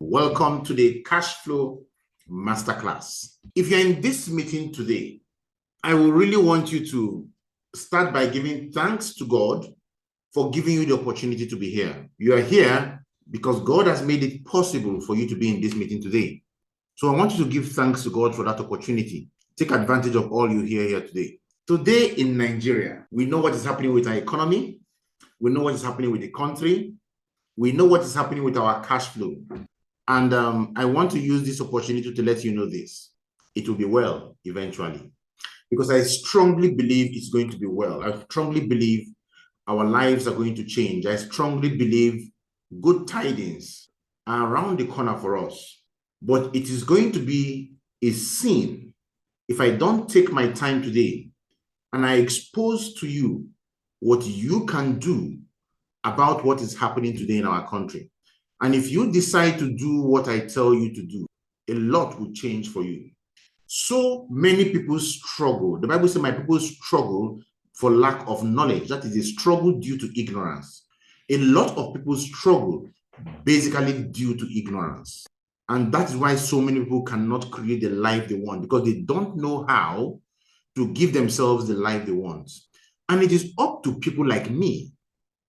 Welcome to the Cashflow Masterclass. If you're in this meeting today, I will really want you to start by giving thanks to God for giving you the opportunity to be here. You are here because God has made it possible for you to be in this meeting today. So I want you to give thanks to God for that opportunity. Take advantage of all you hear here today. Today in Nigeria, we know what is happening with our economy. We know what is happening with the country. We know what is happening with our cash flow. And I want to use this opportunity to let you know this. It will be well eventually, because I strongly believe it's going to be well. I strongly believe our lives are going to change. I strongly believe good tidings are around the corner for us. But it is going to be a sin if I don't take my time today and I expose to you what you can do about what is happening today in our country. And if you decide to do what I tell you to do, a lot will change for you. So many people struggle. The Bible says, my people struggle for lack of knowledge. That is a struggle due to ignorance. A lot of people struggle basically due to ignorance. And that is why so many people cannot create the life they want, because they don't know how to give themselves the life they want. And it is up to people like me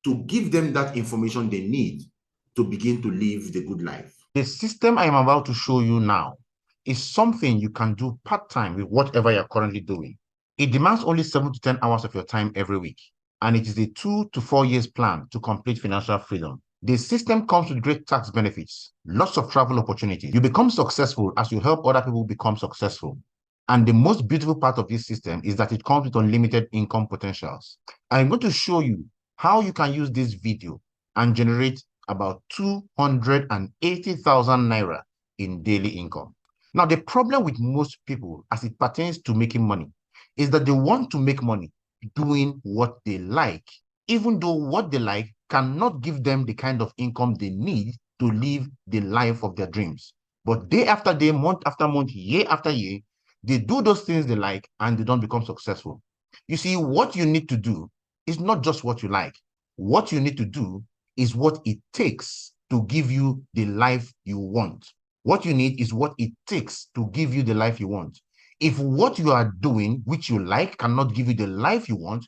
to give them that information they need to begin to live the good life. The system I am about to show you now is something you can do part-time with whatever you're currently doing. It demands only 7 to 10 hours of your time every week, and it is a 2 to 4 years plan to complete financial freedom. The system comes with great tax benefits, lots of travel opportunities. You become successful as you help other people become successful. And the most beautiful part of this system is that it comes with unlimited income potentials. I'm going to show you how you can use this video and generate about 280,000 naira in daily income. Now, the problem with most people as it pertains to making money is that they want to make money doing what they like, even though what they like cannot give them the kind of income they need to live the life of their dreams. But day after day, month after month, year after year, they do those things they like and they don't become successful. You see, what you need to do is not just what you like. What you need to do is what it takes to give you the life you want. What you need is what it takes to give you the life you want. If what you are doing, which you like, cannot give you the life you want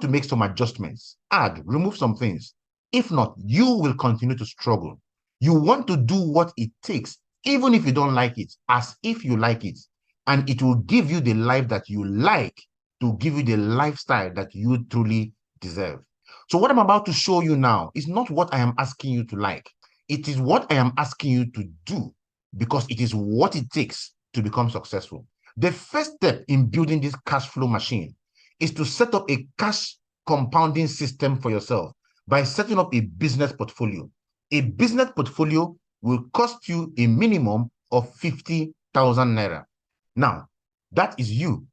to make some adjustments, add, remove some things. If not, you will continue to struggle. You want to do what it takes, even if you don't like it, as if you like it. And it will give you the life that you like, to give you the lifestyle that you truly deserve. So what I'm about to show you now is not what I am asking you to like. It is what I am asking you to do, because it is what it takes to become successful. The first step in building this cash flow machine is to set up a cash compounding system for yourself by setting up a business portfolio. A business portfolio will cost you a minimum of 50,000 naira. Now, that is you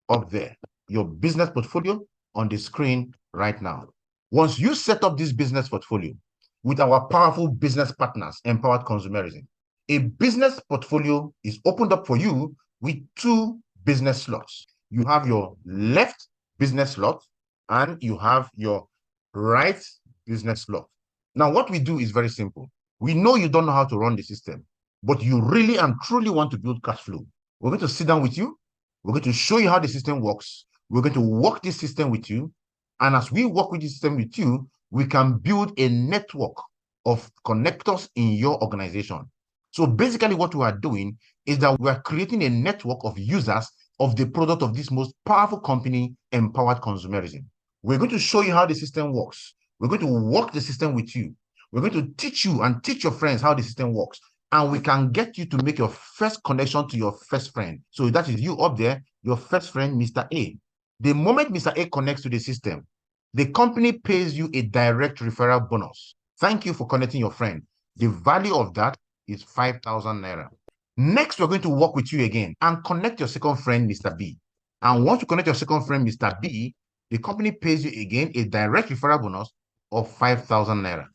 up there, your business portfolio on the screen right now. Once you set up this business portfolio with our powerful business partners, Empowered Consumerism, a business portfolio is opened up for you with 2 business slots. You have your left business slot and you have your right business slot. Now, what we do is very simple. We know you don't know how to run the system, but you really and truly want to build cash flow. We're going to sit down with you. We're going to show you how the system works. We're going to work this system with you. And as we work with this system with you, we can build a network of connectors in your organization. So basically what we are doing is that we are creating a network of users of the product of this most powerful company, Empowered Consumerism. We're going to show you how the system works. We're going to work the system with you. We're going to teach you and teach your friends how the system works. And we can get you to make your first connection to your first friend. So that is you up there, your first friend, Mr. A. The moment Mr. A connects to the system, the company pays you a direct referral bonus. Thank you for connecting your friend. The value of that is 5,000 naira. Next, we're going to work with you again and connect your second friend, Mr. B. And once you connect your second friend, Mr. B, the company pays you again a direct referral bonus of 5,000 naira.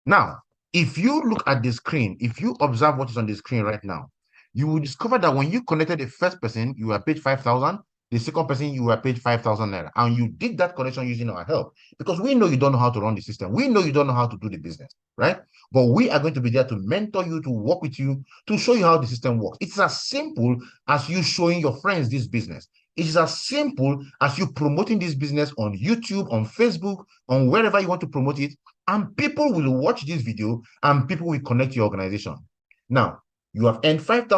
Now, if you look at the screen, if you observe what is on the screen right now, you will discover that when you connected the first person, you were paid 5,000. The second person, you were paid 5,000 naira, and you did that connection using our help, because we know you don't know how to run the system. We know you don't know how to do the business, right? But we are going to be there to mentor you, to work with you, to show you how the system works. It's as simple as you showing your friends this business. It is as simple as you promoting this business on YouTube, on Facebook, on wherever you want to promote it, and people will watch this video and people will connect to your organization. Now, you have earned 5,000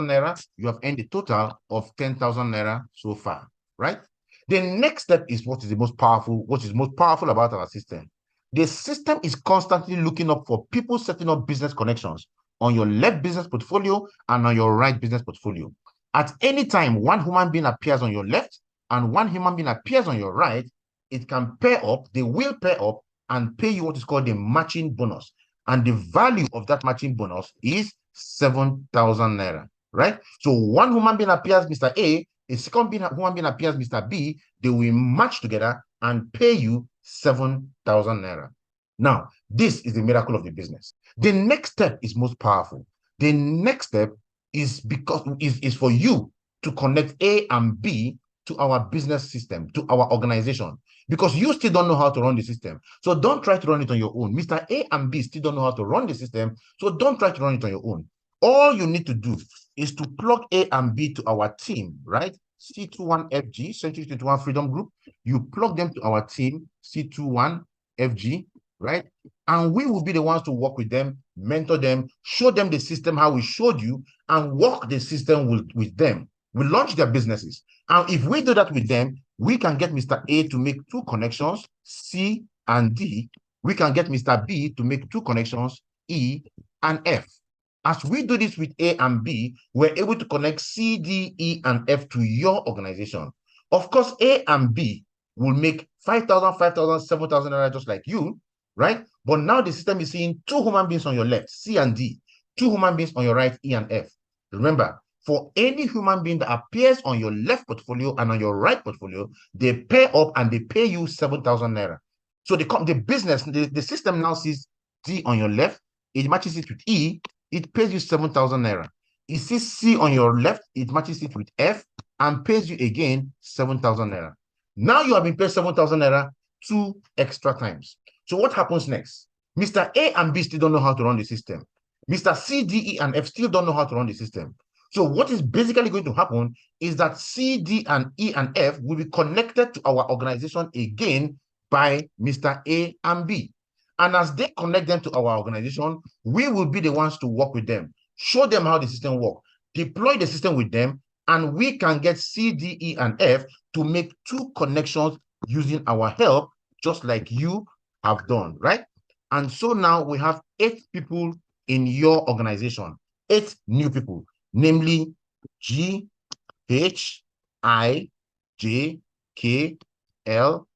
naira. You have earned a total of 10,000 naira so far, right? The next step is what is most powerful about our system. The system is constantly looking up for people setting up business connections on your left business portfolio and on your right business portfolio. At any time, one human being appears on your left and one human being appears on your right, it can pair up, they will pair up and pay you what is called the matching bonus. And the value of that matching bonus is 7,000 naira, right? So one human being appears Mr. A, a second human being appears Mr. B, they will match together and pay you 7,000 naira. Now, this is the miracle of the business. The next step is most powerful. The next step is for you to connect A and B to our business system, to our organization, because you still don't know how to run the system. So don't try to run it on your own. Mr. A and B still don't know how to run the system, so don't try to run it on your own. All you need to do is to plug A and B to our team, right? C21FG, Century 21 Freedom Group. You plug them to our team, C21FG, right? And we will be the ones to work with them, mentor them, show them the system how we showed you, and work the system with them. We launch their businesses. And if we do that with them, we can get Mr. A to make 2 connections, C and D. We can get Mr. B to make 2 connections, E and F. As we do this with A and B, we're able to connect C, D, E, and F to your organization. Of course, A and B will make 5,000, 5,000, 7,000 naira just like you, right? But now the system is seeing 2 human beings on your left, C and D, 2 human beings on your right, E and F. Remember, for any human being that appears on your left portfolio and on your right portfolio, they pair up and they pay you 7,000 naira. So the system now sees D on your left, it matches it with E, it pays you 7,000 naira. It sees C on your left, it matches it with F and pays you again 7,000 naira. Now you have been paid 7,000 naira 2 extra times. So what happens next? Mr. A and B still don't know how to run the system. Mr. C, D, E, and F still don't know how to run the system. So what is basically going to happen is that C, D, and E, and F will be connected to our organization again by Mr. A and B. And as they connect them to our organization, we will be the ones to work with them, show them how the system works, deploy the system with them, and we can get C, D, E, and F to make 2 connections using our help, just like you have done, right? And so now we have 8 people in your organization, 8 new people, namely G, H, I, J, K, L,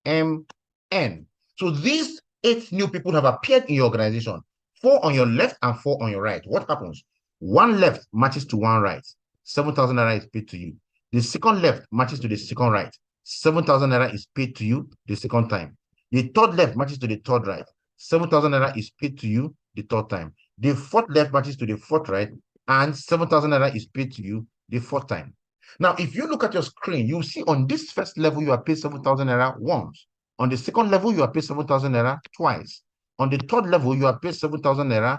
M, N. So these 8 new people have appeared in your organization, 4 on your left and 4 on your right. What happens? One left matches to one right, 7,000 naira is paid to you. The second left matches to the second right, 7,000 naira is paid to you the second time. The third left matches to the third right, 7,000 naira is paid to you the third time. The fourth left matches to the fourth right, and 7,000 naira is paid to you the fourth time. Now, if you look at your screen, you see on this first level, you are paid 7,000 naira once. On the second level, you are paid 7,000 naira twice. On the third level, you are paid 7,000 naira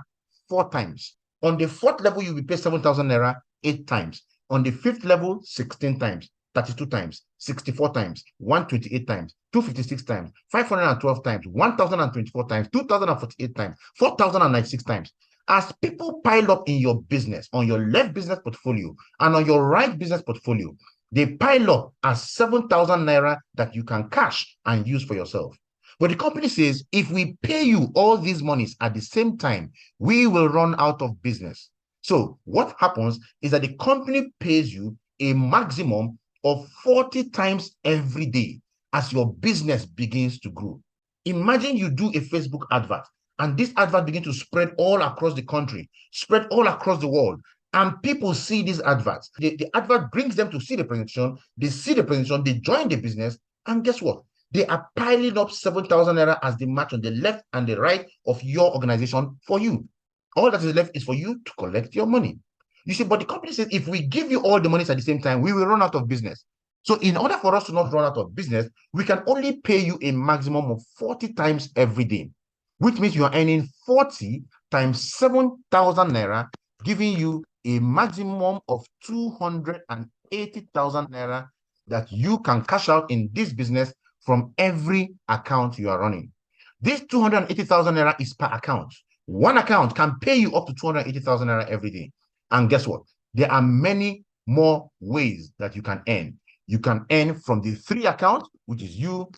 4 times. On the fourth level, you will pay 7,000 naira 8 times. On the fifth level, 16 times, 32 times, 64 times, 128 times, 256 times, 512 times, 1,024 times, 2,048 times, 4,096 times. As people pile up in your business, on your left business portfolio and on your right business portfolio, they pile up as 7,000 naira that you can cash and use for yourself. But the company says, if we pay you all these monies at the same time, we will run out of business. So what happens is that the company pays you a maximum of 40 times every day as your business begins to grow. Imagine you do a Facebook advert, and this advert begins to spread all across the country, spread all across the world, and people see these adverts. The advert brings them to see the presentation, they see the presentation, they join the business, and guess what? They are piling up 7,000 naira as the match on the left and the right of your organization for you. All that is left is for you to collect your money. You see, but the company says, if we give you all the monies at the same time, we will run out of business. So in order for us to not run out of business, we can only pay you a maximum of 40 times every day, which means you are earning 40 times 7,000 naira, giving you a maximum of 280,000 naira that you can cash out in this business from every account you are running. This 280,000 naira is per account. One account can pay you up to 280,000 naira every day. And guess what? There are many more ways that you can earn. You can earn from the 3 accounts, which is you,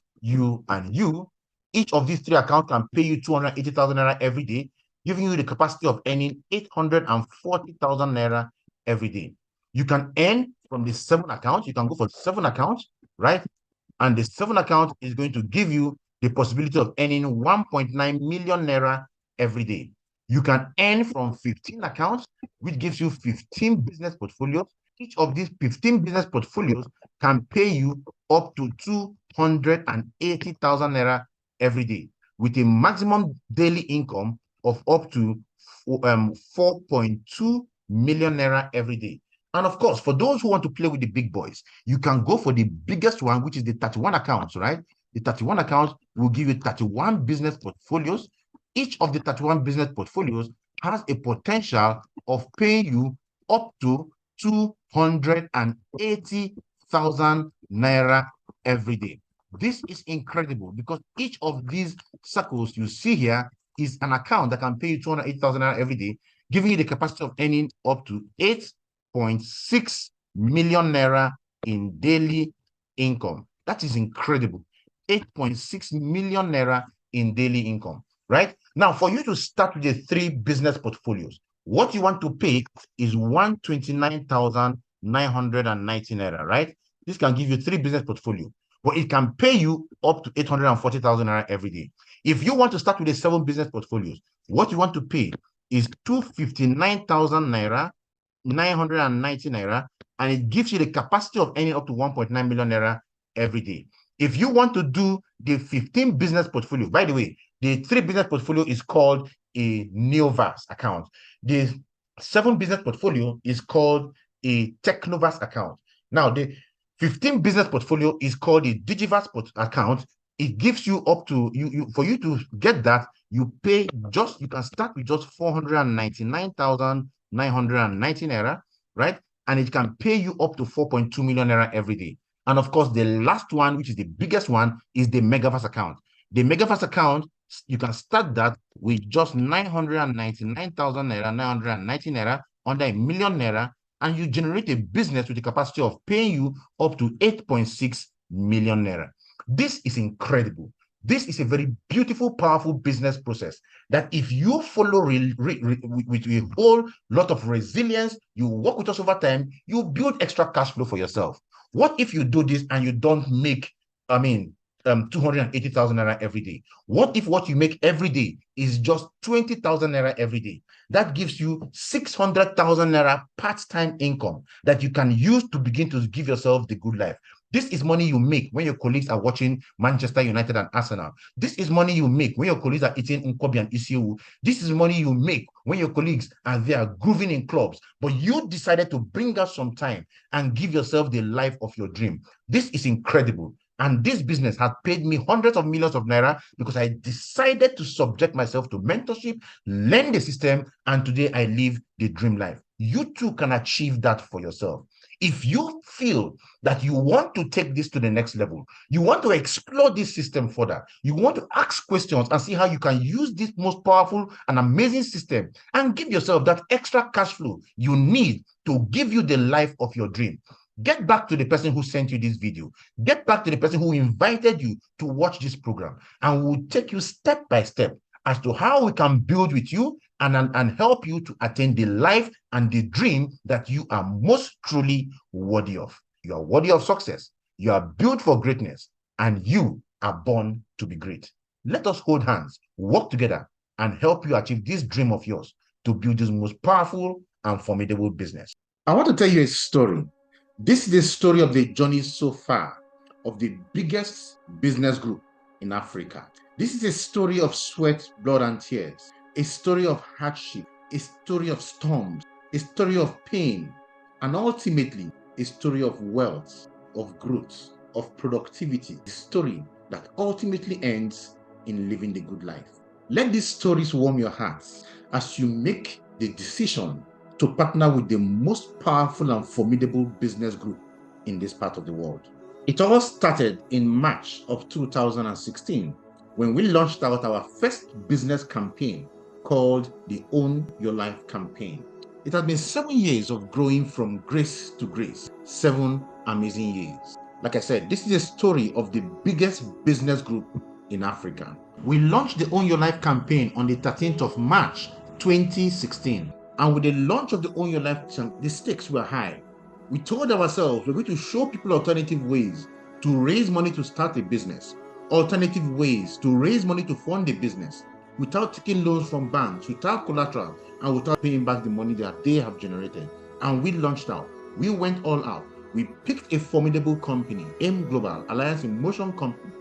and you. Each of these 3 accounts can pay you 280,000 naira every day, giving you the capacity of earning 840,000 naira every day. You can earn from the 7 accounts. You can go for 7 accounts, right? And the 7 account is going to give you the possibility of earning 1.9 million naira every day. You can earn from 15 accounts, which gives you 15 business portfolios. Each of these 15 business portfolios can pay you up to 280,000 naira every day, with a maximum daily income of up to 4.2 million naira every day. And of course, for those who want to play with the big boys, you can go for the biggest one, which is the 31 accounts, right? The 31 accounts will give you 31 business portfolios. Each of the 31 business portfolios has a potential of paying you up to 280,000 naira every day. This is incredible because each of these circles you see here is an account that can pay you 280,000 naira every day, giving you the capacity of earning up to 8.6 million naira in daily income. That is incredible. 8.6 million naira in daily income, right? Now, for you to start with the 3 business portfolios, what you want to pay is 129,990 naira, right? This can give you 3 business portfolios, but it can pay you up to 840,000 naira every day. If you want to start with the 7 business portfolios, what you want to pay is 259,000 naira, 990 naira, and it gives you the capacity of earning up to 1.9 million naira every day. If you want to do the 15 business portfolio, by the way, the 3 business portfolio is called a Neovas account. The 7 business portfolio is called a Technovas account. Now, the 15 business portfolio is called a Digivas account. It gives you up to for you to get that, you can start with just 499,990 naira, right? And it can pay you up to 4.2 million naira every day. And of course, the last one, which is the biggest one, is the Megavas account. The Megavas account, you can start that with just 999,000 naira, 990 naira, under a million naira, and you generate a business with the capacity of paying you up to 8.6 million naira. This is incredible. This is a very beautiful, powerful business process that if you follow with a whole lot of resilience, you work with us over time, you build extra cash flow for yourself. What if you do this and you don't make, 280,000 naira every day? What if what you make every day is just 20,000 naira every day? That gives you 600,000 naira part-time income that you can use to begin to give yourself the good life. This is money you make when your colleagues are watching Manchester United and Arsenal. This is money you make when your colleagues are eating Nkobi and Isiu. This is money you make when your colleagues are there grooving in clubs, but you decided to bring out some time and give yourself the life of your dream. This is incredible. And this business has paid me hundreds of millions of naira because I decided to subject myself to mentorship, learn the system, and today I live the dream life. You too can achieve that for yourself. If you feel that you want to take this to the next level, you want to explore this system further, you want to ask questions and see how you can use this most powerful and amazing system and give yourself that extra cash flow you need to give you the life of your dream, get back to the person who sent you this video. Get back to the person who invited you to watch this program, and we'll take you step by step as to how we can build with you and help you to attain the life and the dream that you are most truly worthy of. You are worthy of success. You are built for greatness, and you are born to be great. Let us hold hands, work together, and help you achieve this dream of yours to build this most powerful and formidable business. I want to tell you a story. This is the story of the journey so far of the biggest business group in Africa. This is a story of sweat, blood, and tears, a story of hardship, a story of storms, a story of pain, and ultimately a story of wealth, of growth, of productivity, a story that ultimately ends in living the good life. Let these stories warm your hearts as you make the decision to partner with the most powerful and formidable business group in this part of the world. It all started in March of 2016 when we launched out our first business campaign called the Own Your Life campaign. It has been 7 years of growing from grace to grace, 7 amazing years. Like I said, this is a story of the biggest business group in Africa. We launched the Own Your Life campaign on the 13th of March 2016. And with the launch of the Own Your Life, the stakes were high. We told ourselves we're going to show people alternative ways to raise money to start a business, alternative ways to raise money to fund a business without taking loans from banks, without collateral, and without paying back the money that they have generated. And we launched out. We went all out. We picked a formidable company, AIM Global, Alliance in Motion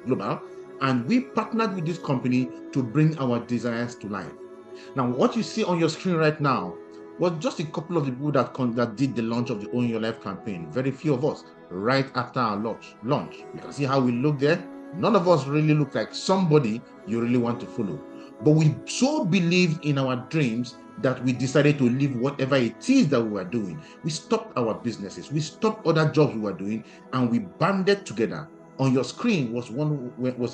Global, and we partnered with this company to bring our desires to life. Now, what you see on your screen right now was just a couple of the people that did the launch of the Own Your Life campaign. Very few of us right after our launch. You can see how we look there. None of us really look like somebody you really want to follow. But we so believed in our dreams that we decided to leave whatever it is that we were doing. We stopped our businesses. We stopped other jobs we were doing, and we banded together. On your screen was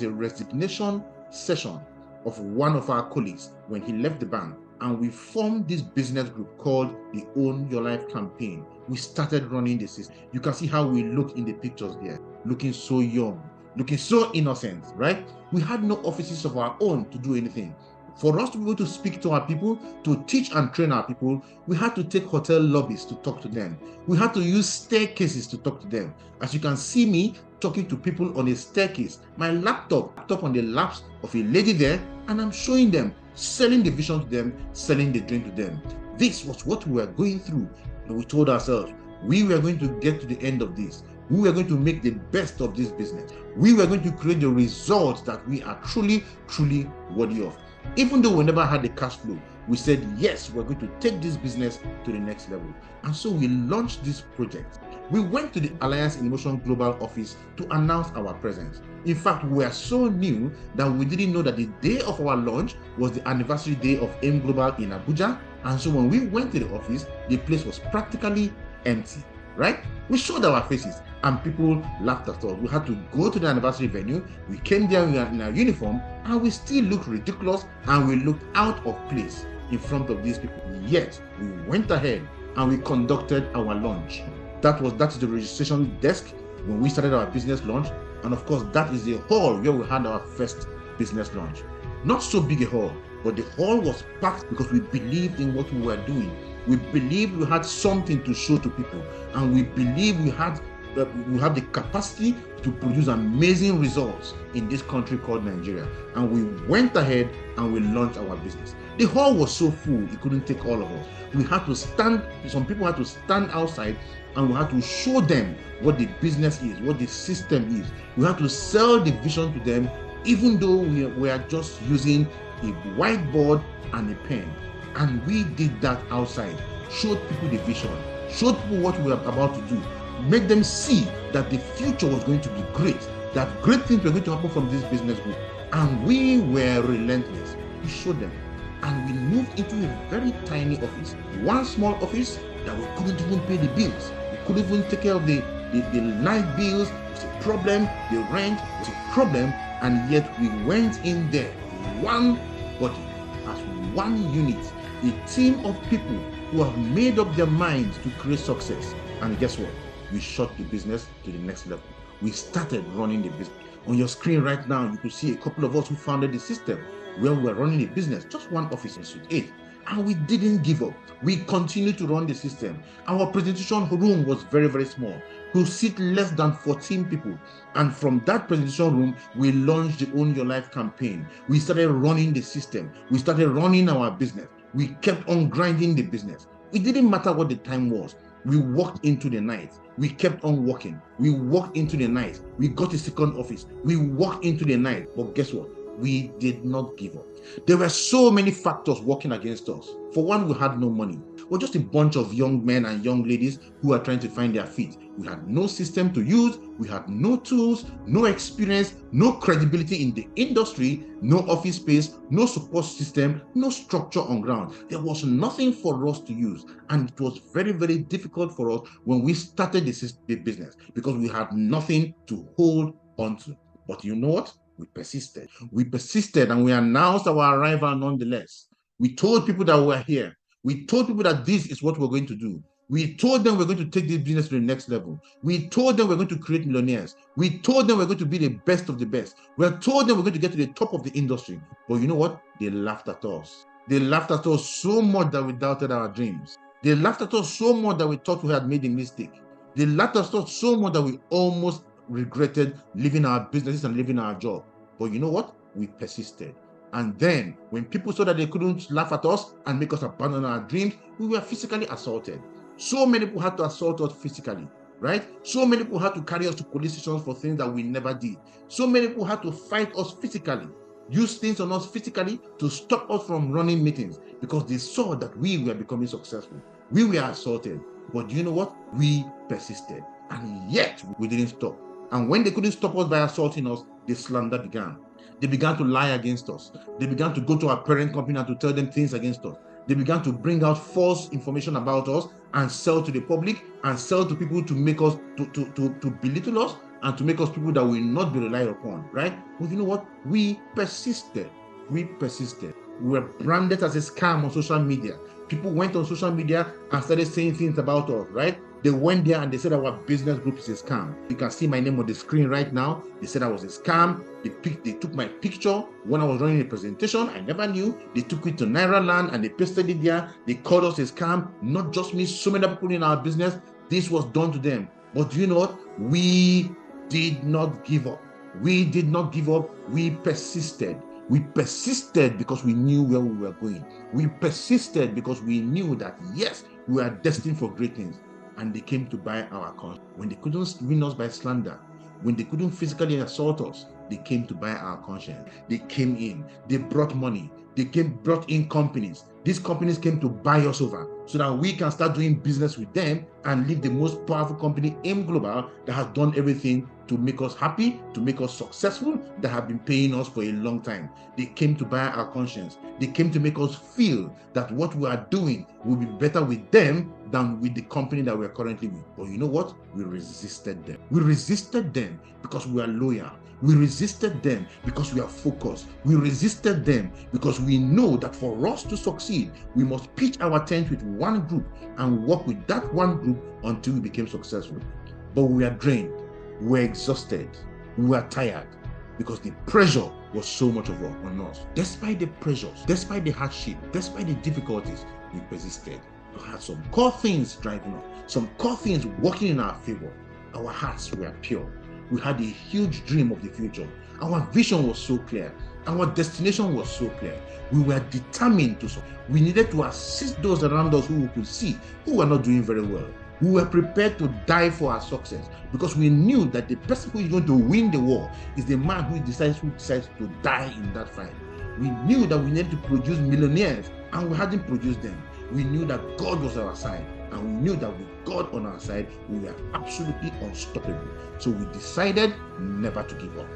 a resignation session of one of our colleagues when he left the bank, and we formed this business group called the Own Your Life campaign. We started running the system. You can see how we look in the pictures there, looking so young, looking so innocent, right? We had no offices of our own to do anything. For us to be able to speak to our people, to teach and train our people, we had to take hotel lobbies to talk to them. We had to use staircases to talk to them. As you can see me talking to people on a staircase, my laptop on the laps of a lady there, and I'm showing them, selling the vision to them, selling the dream to them. This was what we were going through. And we told ourselves, we were going to get to the end of this. We were going to make the best of this business. We were going to create the results that we are truly, truly worthy of. Even though we never had the cash flow, we said, yes, we're going to take this business to the next level. And so we launched this project. We went to the Alliance in Motion Global office to announce our presence. In fact, we were so new that we didn't know that the day of our launch was the anniversary day of AIM Global in Abuja. And so when we went to the office, the place was practically empty, right? We showed our faces and people laughed at us. We had to go to the anniversary venue. We came there in our uniform and we still looked ridiculous and we looked out of place in front of these people. Yet we went ahead and we conducted our launch. That's the registration desk when we started our business launch. And of course, that is the hall where we had our first business launch. Not so big a hall, but the hall was packed because we believed in what we were doing. We believed we had something to show to people, and we believed we have the capacity to produce amazing results in this country called Nigeria. And we went ahead and we launched our business. The hall was so full, it couldn't take all of us. We had to stand, some people had to stand outside and we had to show them what the business is, what the system is. We had to sell the vision to them, even though we were just using a whiteboard and a pen. And we did that outside, showed people the vision, showed people what we were about to do, made them see that the future was going to be great, that great things were going to happen from this business group. And we were relentless. We showed them. And we moved into a very tiny office, one small office that we couldn't even pay the bills. We couldn't even take care of the night bills. It was a problem. The rent was a problem. And yet we went in there, one body, as one unit, a team of people who have made up their minds to create success. And guess what? We shot the business to the next level. We started running the business. On your screen right now, you could see a couple of us who founded the system where we were running a business, just one office in Suite 8. And we didn't give up. We continued to run the system. Our presentation room was very, very small. We could sit less than 14 people. And from that presentation room, we launched the Own Your Life campaign. We started running the system. We started running our business. We kept on grinding the business. It didn't matter what the time was. We walked into the night. We kept on working. We walked into the night. We got a second office. We walked into the night. But guess what? We did not give up. There were so many factors working against us. For one, we had no money. We're just a bunch of young men and young ladies who are trying to find their feet. We had no system to use, we had no tools, no experience, no credibility in the industry, no office space, no support system, no structure on ground. There was nothing for us to use, and it was very, very difficult for us when we started the business because we had nothing to hold on to. But you know what? We persisted. We persisted, and we announced our arrival nonetheless. We told people that we were here. We told people that this is what we're going to do. We told them we're going to take this business to the next level. We told them we're going to create millionaires. We told them we're going to be the best of the best. We told them we're going to get to the top of the industry. But you know what? They laughed at us. They laughed at us so much that we doubted our dreams. They laughed at us so much that we thought we had made a mistake. They laughed at us so much that we almost regretted leaving our businesses and leaving our job. But you know what? We persisted. And then when people saw that they couldn't laugh at us and make us abandon our dreams, we were physically assaulted. So many people had to assault us physically, right? So many people had to carry us to police stations for things that we never did. So many people had to fight us physically, use things on us physically to stop us from running meetings because they saw that we were becoming successful. We were assaulted. But you know what? We persisted. And yet we didn't stop. And when they couldn't stop us by assaulting us, the slander began. They began to lie against us. They began to go to our parent company and to tell them things against us. They began to bring out false information about us and sell to the public and sell to people to make us, to belittle us and to make us people that will not be relied upon, right? But you know what? We persisted. We persisted. We were branded as a scam on social media. People went on social media and started saying things about us, right? They went there and they said our business group is a scam. You can see my name on the screen right now. They said I was a scam. They took my picture when I was running a presentation. I never knew. They took it to Naira Land and they pasted it there. They called us a scam. Not just me, so many people in our business. This was done to them. But you know what? We did not give up. We did not give up. We persisted. We persisted because we knew where we were going. We persisted because we knew that, yes, we were destined for great things. And they came to buy our conscience. When they couldn't win us by slander, when they couldn't physically assault us, they came to buy our conscience. They came in. They brought money. They brought in companies. These companies came to buy us over so that we can start doing business with them and leave the most powerful company in global that has done everything to make us happy, to make us successful, that have been paying us for a long time. They came to buy our conscience. They came to make us feel that what we are doing will be better with them than with the company that we're currently with. But you know what? We resisted them. We resisted them because we are loyal. We resisted them because we are focused. We resisted them because we know that for us to succeed, we must pitch our tent with one group and work with that one group until we became successful. But we are drained. We were exhausted. We were tired because the pressure was so much on us. Despite the pressures, despite the hardship, despite the difficulties, we persisted. We had some core things driving us, some core things working in our favor. Our hearts were pure. We had a huge dream of the future. Our vision was so clear. Our destination was so clear. We were determined to succeed. We needed to assist those around us who we could see who were not doing very well. We were prepared to die for our success because we knew that the person who is going to win the war is the man who decides to die in that fight. We knew that we needed to produce millionaires and we hadn't produced them. We knew that God was our side, and we knew that with God on our side, we were absolutely unstoppable. So we decided never to give up.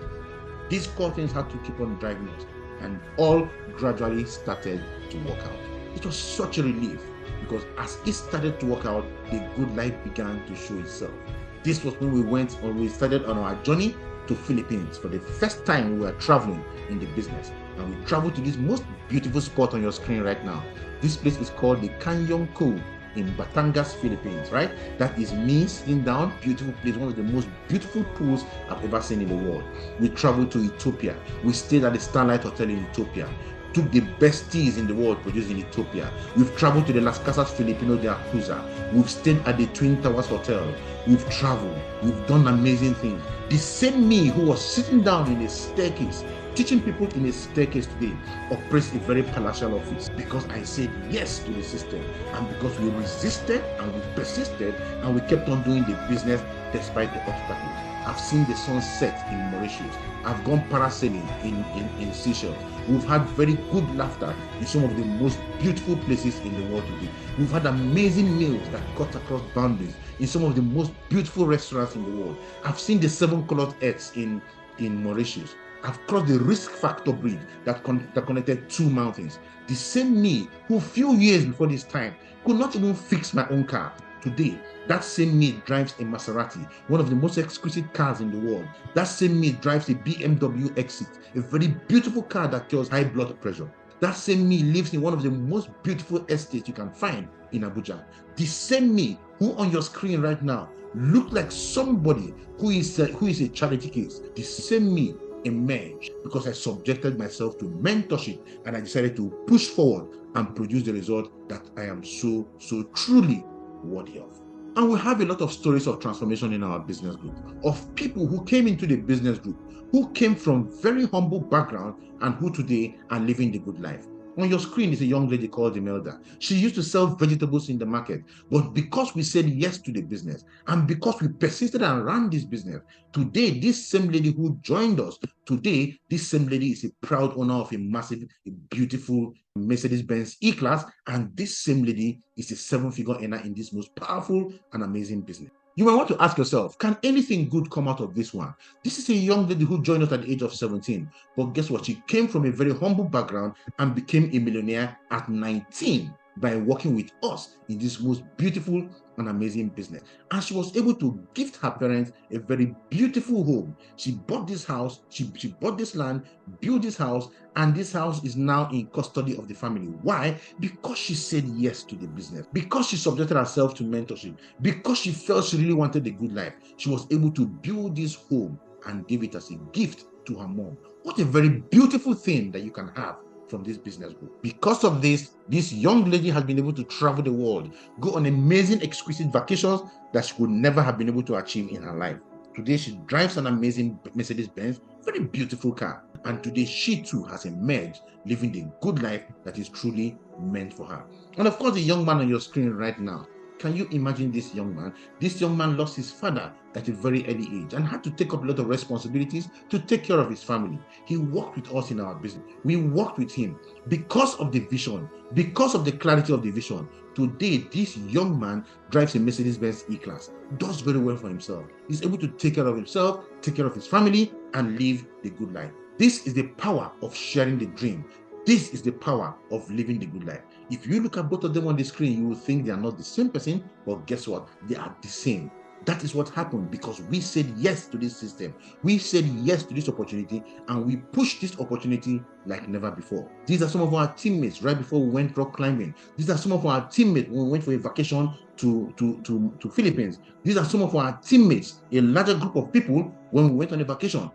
These core things had to keep on driving us, and all gradually started to work out. It was such a relief because as it started to work out, the good life began to show itself. This was when we started on our journey to Philippines. For the first time, we were traveling in the business, and we traveled to this most beautiful spot on your screen right now. This place is called the Canyon Cove in Batangas, Philippines, right? That is me sitting down, beautiful place, one of the most beautiful pools I've ever seen in the world. We traveled to Ethiopia. We stayed at the Starlight Hotel in Ethiopia. Took the best teas in the world produced in Ethiopia. We've traveled to the Las Casas Filipino de Acusa. We've stayed at the Twin Towers Hotel. We've traveled. We've done amazing things. The same me who was sitting down in a staircase, teaching people in a staircase today, operates a very palatial office because I said yes to the system, and because we resisted and we persisted and we kept on doing the business despite the obstacles. I've seen the sun set in Mauritius. I've gone parasailing in Seychelles. We've had very good laughter in some of the most beautiful places in the world today. We've had amazing meals that cut across boundaries in some of the most beautiful restaurants in the world. I've seen the 7 colored earths in Mauritius. I've crossed the risk factor bridge that connected 2 mountains. The same me who a few years before this time could not even fix my own car. Today, that same me drives a Maserati, one of the most exquisite cars in the world. That same me drives a BMW Exit, a very beautiful car that cures high blood pressure. That same me lives in one of the most beautiful estates you can find in Abuja. The same me who on your screen right now look like somebody who is a charity case. The same me emerged because I subjected myself to mentorship and I decided to push forward and produce the result that I am so truly worthy of. And we have a lot of stories of transformation in our business group, of people who came into the business group, who came from very humble background and who today are living the good life. On your screen is a young lady called Imelda. She used to sell vegetables in the market, but because we said yes to the business and because we persisted and ran this business, today this same lady who joined us, today this same lady is a proud owner of a massive, beautiful Mercedes-Benz E-Class, and this same lady is a 7-figure earner in this most powerful and amazing business. You might want to ask yourself, can anything good come out of this one? This is a young lady who joined us at the age of 17. But guess what? She came from a very humble background and became a millionaire at 19 by working with us in this most beautiful and amazing business. And she was able to gift her parents a very beautiful home. She bought this house, she bought this land, built this house, and this house is now in custody of the family. Why? Because she said yes to the business, because she subjected herself to mentorship, because she felt she really wanted a good life. She was able to build this home and give it as a gift to her mom. What a very beautiful thing that you can have from this business group. Because of this young lady has been able to travel the world, go on amazing, exquisite vacations that she could never have been able to achieve in her life. Today, she drives an amazing Mercedes-Benz, very beautiful car. And today, she too has emerged, living the good life that is truly meant for her. And of course, the young man on your screen right now, can you imagine this young man? This young man lost his father at a very early age and had to take up a lot of responsibilities to take care of his family. He worked with us in our business. We worked with him because of the vision, because of the clarity of the vision. Today, this young man drives a Mercedes-Benz E-Class, does very well for himself. He's able to take care of himself, take care of his family, and live the good life. This is the power of sharing the dream. This is the power of living the good life. If you look at both of them on the screen, you will think they are not the same person, but guess what? They are the same. That is what happened because we said yes to this system. We said yes to this opportunity and we pushed this opportunity like never before. These are some of our teammates right before we went rock climbing. These are some of our teammates when we went for a vacation to Philippines. These are some of our teammates, a larger group of people when we went on a vacation.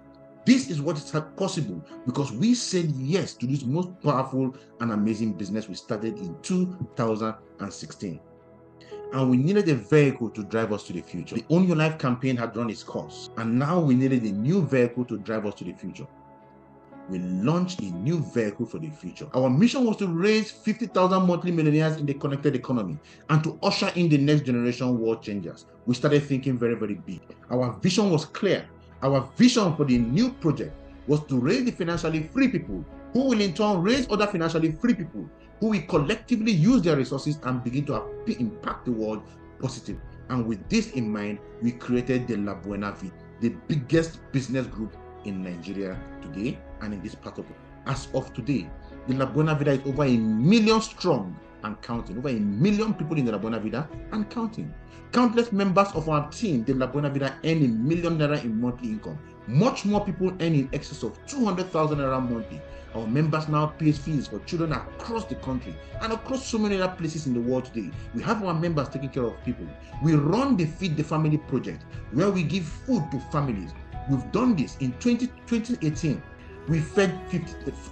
This is what is possible because we said yes to this most powerful and amazing business we started in 2016. And we needed a vehicle to drive us to the future. The Own Your Life campaign had run its course, and now we needed a new vehicle to drive us to the future. We launched a new vehicle for the future. Our mission was to raise 50,000 monthly millionaires in the connected economy and to usher in the next generation world changers. We started thinking very, very big. Our vision was clear. Our vision for the new project was to raise the financially free people who will in turn raise other financially free people who will collectively use their resources and begin to impact the world positively. And with this in mind, we created the La Buena Vida, the biggest business group in Nigeria today and in this part of the world. As of today, the La Buena Vida is over 1 million strong and counting. Over 1 million people in the La Buena Vida and counting. Countless members of our team, the La Buena Vida, earn ₦1 million in monthly income. Much more people earn in excess of 200,000 naira monthly. Our members now pay fees for children across the country and across so many other places in the world today. We have our members taking care of people. We run the Feed the Family project where we give food to families. We've done this in 2018. We fed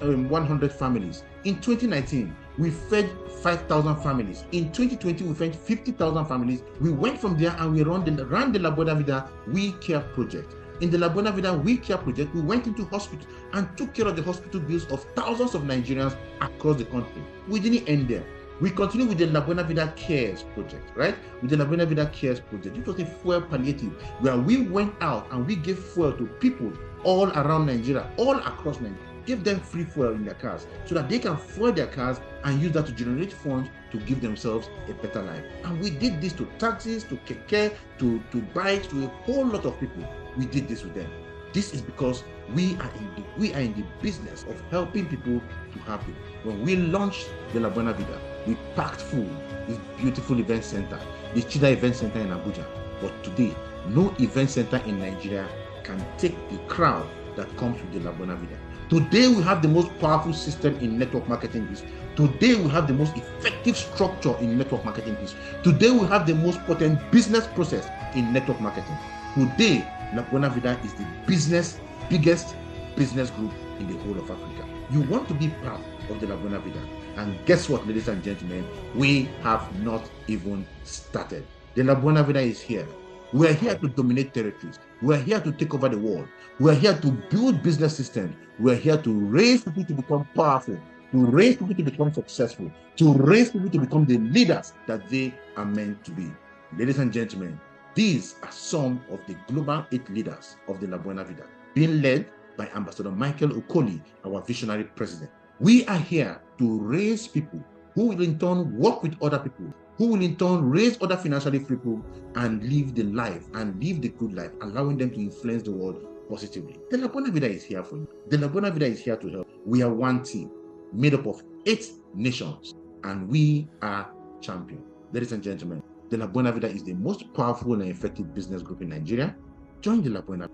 100 families. In 2019, we fed 5,000 families. In 2020, we fed 50,000 families. We went from there and we ran the La Buena Vida We Care project. In the La Buena Vida We Care project, we went into hospitals and took care of the hospital bills of thousands of Nigerians across the country. We didn't end there. We continue with the La Buena Vida Cares project, right? With the La Buena Vida Cares project, it was a fuel palliative where we went out and we gave fuel to people all around Nigeria, all across Nigeria. Give them free fuel in their cars so that they can fuel their cars and use that to generate funds to give themselves a better life. And we did this to taxis, to keke, to bikes, to a whole lot of people. We did this with them. This is because we are in the business of helping people to have it. When we launched the La Buena Vida, we packed full this beautiful event center, the Chida Event Center in Abuja. But today, no event center in Nigeria can take the crowd that comes with the La Buena Vida. Today, we have the most powerful system in network marketing business. Today, we have the most effective structure in network marketing business. Today, we have the most potent business process in network marketing. Today, La Buena Vida is the biggest business group in the whole of Africa. You want to be part of the La Buena Vida. And guess what, ladies and gentlemen? We have not even started. The La Buena Vida is here. We are here to dominate territories. We are here to take over the world. We are here to build business systems. We are here to raise people to become powerful, to raise people to become successful, to raise people to become the leaders that they are meant to be. Ladies and gentlemen, these are some of the global 8 leaders of the La Buena Vida, being led by Ambassador Michael Okoli, our visionary president. We are here to raise people who will in turn work with other people, who will in turn raise other financially free people and live the life and live the good life, allowing them to influence the world positively. The La Buena Vida is here for you. The La Buena Vida is here to help. We are one team made up of 8 nations, and we are champions. Ladies and gentlemen, the La Buena Vida is the most powerful and effective business group in Nigeria. Join the La Buena,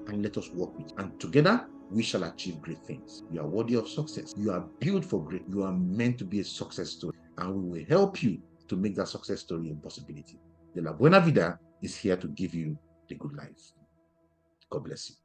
and let us work with you. And together, we shall achieve great things. You are worthy of success. You are built for great. You are meant to be a success story, and we will help you to make that success story a possibility. The La Buena Vida is here to give you the good life. God bless you.